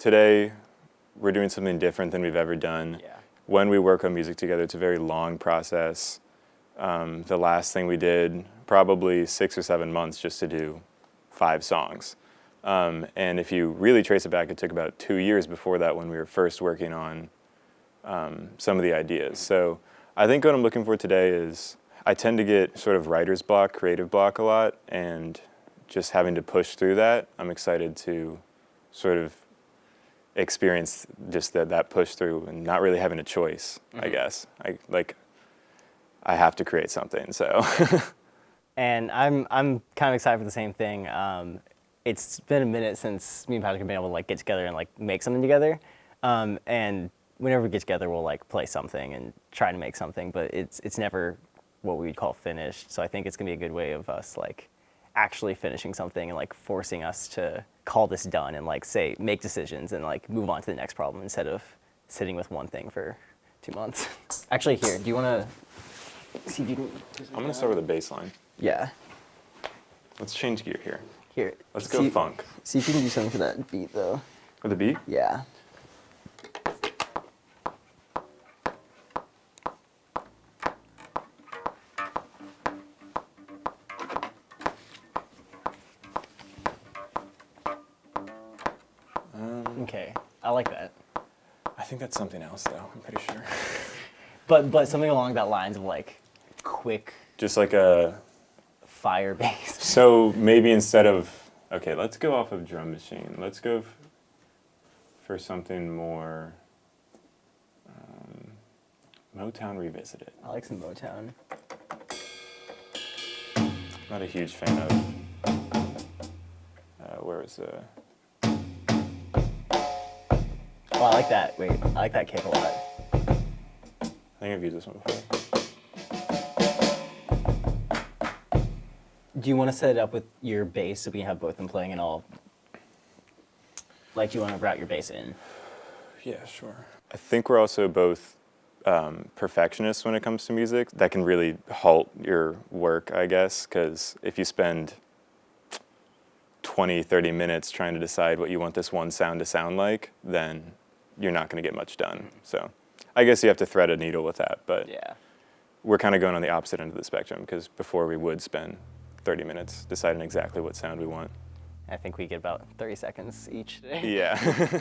today we're doing something different than we've ever done. Yeah. When we work on music together, it's a very long process. The last thing we did, probably 6 or 7 months just to do 5 songs. And if you really trace it back, it took about 2 years before that when we were first working on some of the ideas. So I think what I'm looking for today is I tend to get sort of writer's block, creative block a lot, and just having to push through that, I'm excited to sort of experience just that push through and not really having a choice, I guess. I have to create something, so. And I'm kind of excited for the same thing. It's been a minute since me and Patrick have been able to like get together and like make something together. And whenever we get together, we'll like play something and try to make something, but it's never what we would call finished. So I think it's gonna be a good way of us like actually finishing something and like forcing us to call this done and like say make decisions and like move on to the next problem instead of sitting with one thing for 2 months. Actually, here, do you want to see if you can? I'm gonna start with a bass line. Yeah. Let's change gear here. Here. Let's go funk. See if you can do something for that beat though. With a beat? Yeah. Okay, I like that. I think that's something else though, I'm pretty sure. But something along that lines of like quick Just like a, fire bass. so maybe instead of, okay, let's go off of drum machine. Let's go for something more Motown Revisited. I like some Motown. Not a huge fan of, where was the, Oh, I like that. Wait, I like that kick a lot. I think I've used this one before. Do you want to set it up with your bass so we can have both of them playing and all? Like, do you want to route your bass in? Yeah, sure. I think we're also both perfectionists when it comes to music. That can really halt your work, I guess, because if you spend 20, 30 minutes trying to decide what you want this one sound to sound like, then you're not going to get much done. So I guess you have to thread a needle with that, but Yeah. we're kind of going on the opposite end of the spectrum, because before we would spend 30 minutes deciding exactly what sound we want. I think we get about 30 seconds each today. Yeah.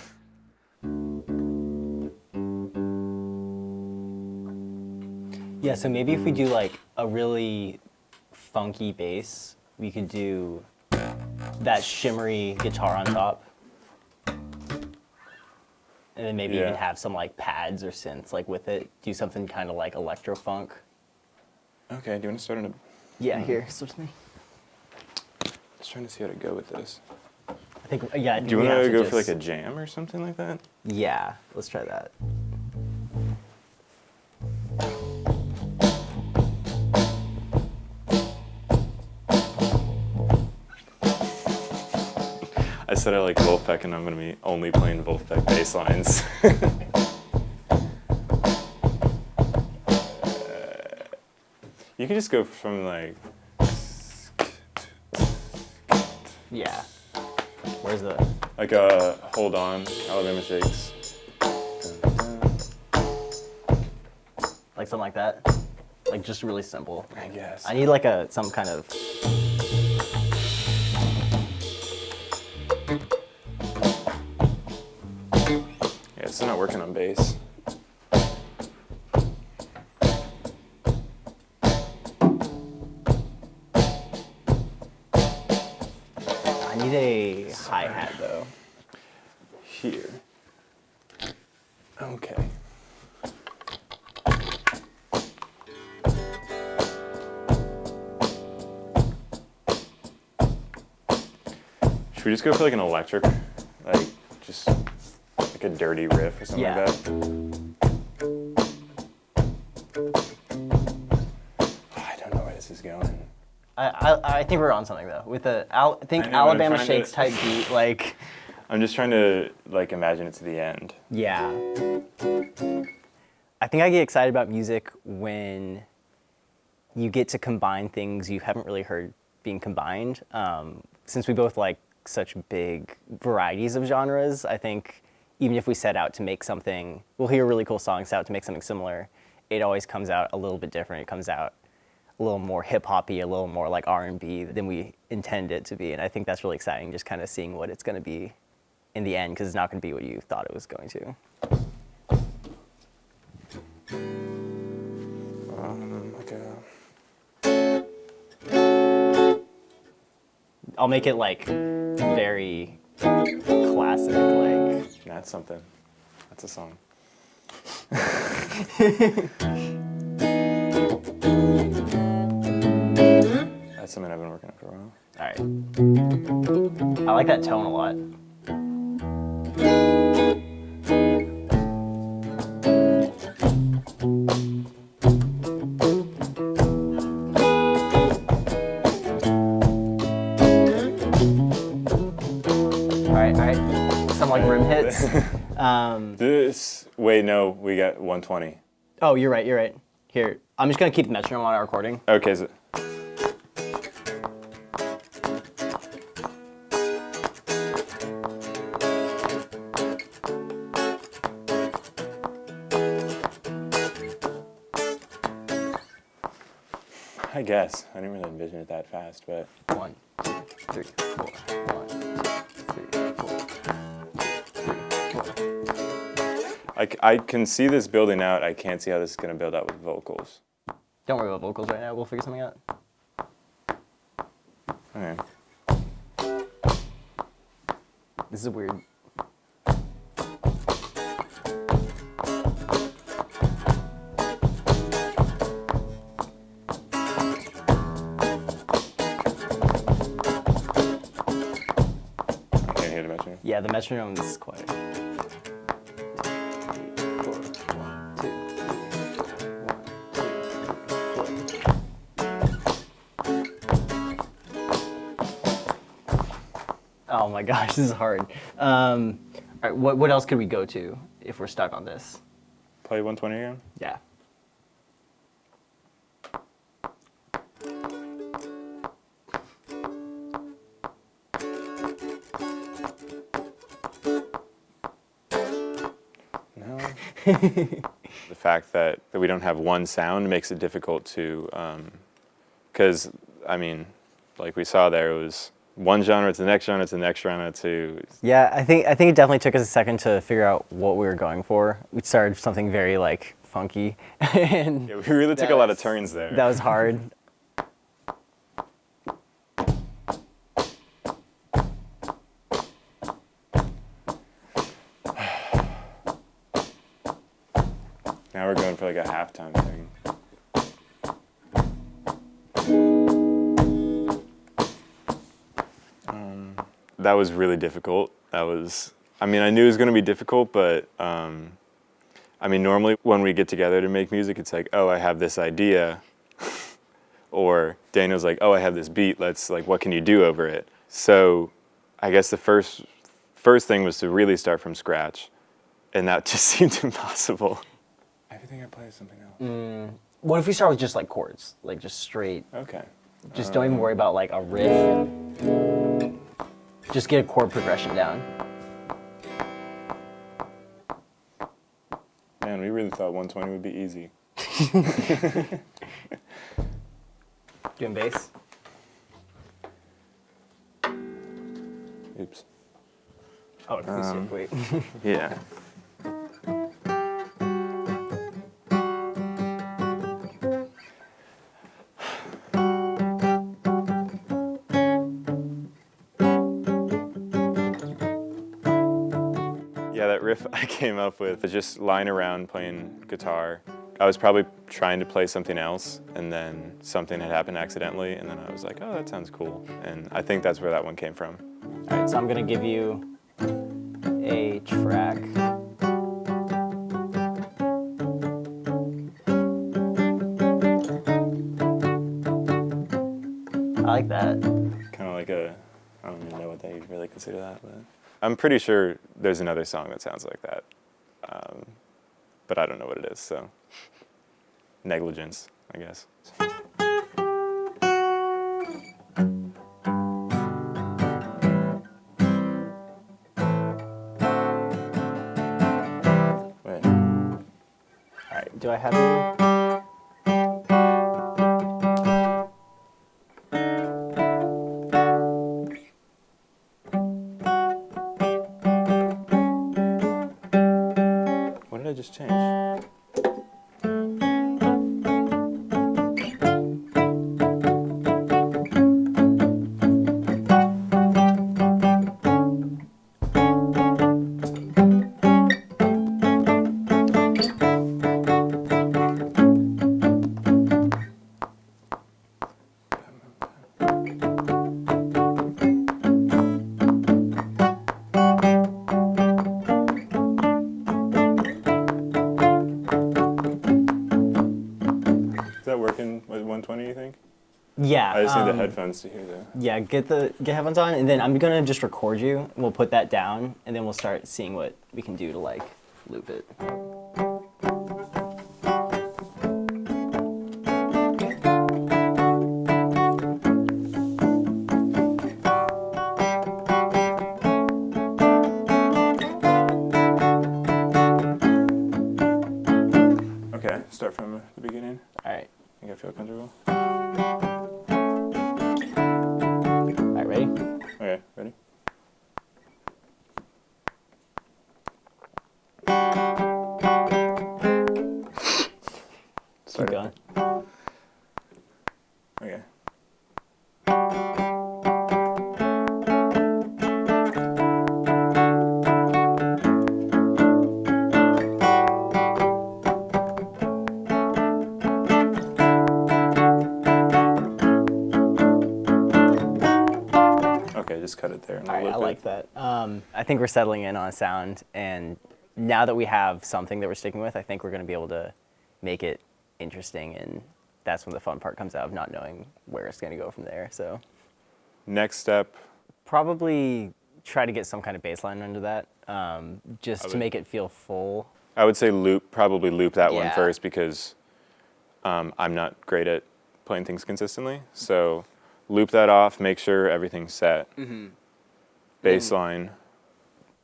Yeah, so maybe if we do like a really funky bass, we could do that shimmery guitar on top. And then maybe even Yeah. have some like pads or synths like with it. Do something kind of like electro funk. Okay, do you want to start on a... Yeah, here, switch me. I was trying to see how to go with this. I think, yeah. I think Do you we want have to go for just- like a jam or something like that? Yeah, let's try that. I said I like Wolfpack, and I'm going to be only playing Wolfpack bass lines. You could just go from like... Yeah. Where's the... Like a Hold On, Alabama Shakes. Like something like that? Like just really simple. I guess. I need like some kind of... Yeah, it's still not working on bass. I need a hi-hat though. Here. Okay. Should we just go for like an electric, like just like a dirty riff or something Yeah. like that? I don't know where this is going. I think we're on something though. With the I think I know, but I'm Alabama trying to- Shakes type beat, like I'm just trying to like imagine it to the end. yeah. I think I get excited about music when you get to combine things you haven't really heard being combined. Since we both like such big varieties of genres, I think even if we set out to make something, we'll hear a really cool song, set out to make something similar, it always comes out a little bit different. It comes out a little more hip-hoppy, a little more like R&B than we intend it to be. And I think that's really exciting, just kind of seeing what it's going to be in the end, because it's not going to be what you thought it was going to. I'll make it like very classic, like. That's something. That's a song. That's something I've been working on for a while. All right. I like that tone a lot. All right. Some like rim hits. Wait, no, we got 120. Oh, you're right. Here, I'm just gonna keep the metronome on our recording. Okay, so I guess. I didn't really envision it that fast, but 1, 2, 3, 4. 1, 2, 3, 4. I can see this building out. I can't see how this is going to build out with vocals. Don't worry about vocals right now. We'll figure something out. Okay. This is weird. I can't hear the metronome. Yeah, the metronome is quiet. 2, 3, 4. 1, 2, 3. 1, 2, 3, 4. Oh my gosh, this is hard. All right, what else could we go to if we're stuck on this? Play 120 again? Yeah. No. The fact that we don't have one sound makes it difficult to, because, I mean, like we saw there, it was one genre to the next genre to the next genre to... Yeah, I think it definitely took us a second to figure out what we were going for. We started something very like funky, and Yeah, we really took a lot of turns there. that was hard. Now we're going for like a halftime thing. That was really difficult. I mean, I knew it was going to be difficult, but I mean, normally when we get together to make music, it's like, oh, I have this idea. Or Daniel's like, oh, I have this beat. Let's, like, what can you do over it? So I guess the first thing was to really start from scratch. And that just seemed impossible. Everything I play is something else. What if we start with just like chords, like just straight? Okay. Just don't even worry about like a riff. Just get a chord progression down. Man, we really thought 120 would be easy. Doing bass. Oops. Oh, acoustic. Wait. Yeah. Yeah, that riff I came up with was just lying around playing guitar. I was probably trying to play something else, and then something had happened accidentally, and then I was like, oh, that sounds cool. And I think that's where that one came from. All right, so I'm gonna give you a track. I like that. Kind of like I don't even know what they really consider that, but I'm pretty sure there's another song that sounds like that. But I don't know what it is, so negligence, I guess. Do I have you? What did I just change? Is that working with 120, you think? Yeah. I just need the headphones to hear that. Yeah, get headphones on, and then I'm gonna just record you. And we'll put that down, and then we'll start seeing what we can do to like loop it. Okay, start from the beginning. All right. Think I feel comfortable? All right. Ready? Okay, ready? Keep Start it. going. Okay. Okay, just cut it there. And All right, loop I it. like that. I think we're settling in on a sound, and now that we have something that we're sticking with, I think we're going to be able to make it interesting, and that's when the fun part comes out of not knowing where it's going to go from there. So Next step, probably try to get some kind of bass line under that, just to would- make it feel full. I would say probably loop that one Yeah. first because I'm not great at playing things consistently. So loop that off, make sure everything's set. Bass line.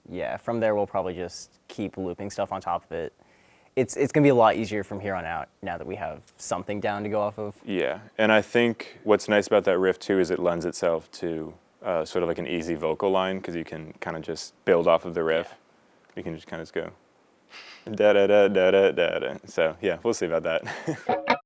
Yeah, from there we'll probably just keep looping stuff on top of it. It's going to be a lot easier from here on out now that we have something down to go off of. Yeah, and I think what's nice about that riff too is it lends itself to sort of like an easy vocal line because you can kind of just build off of the riff. You can just kind of go da da da da da da da. So yeah, we'll see about that.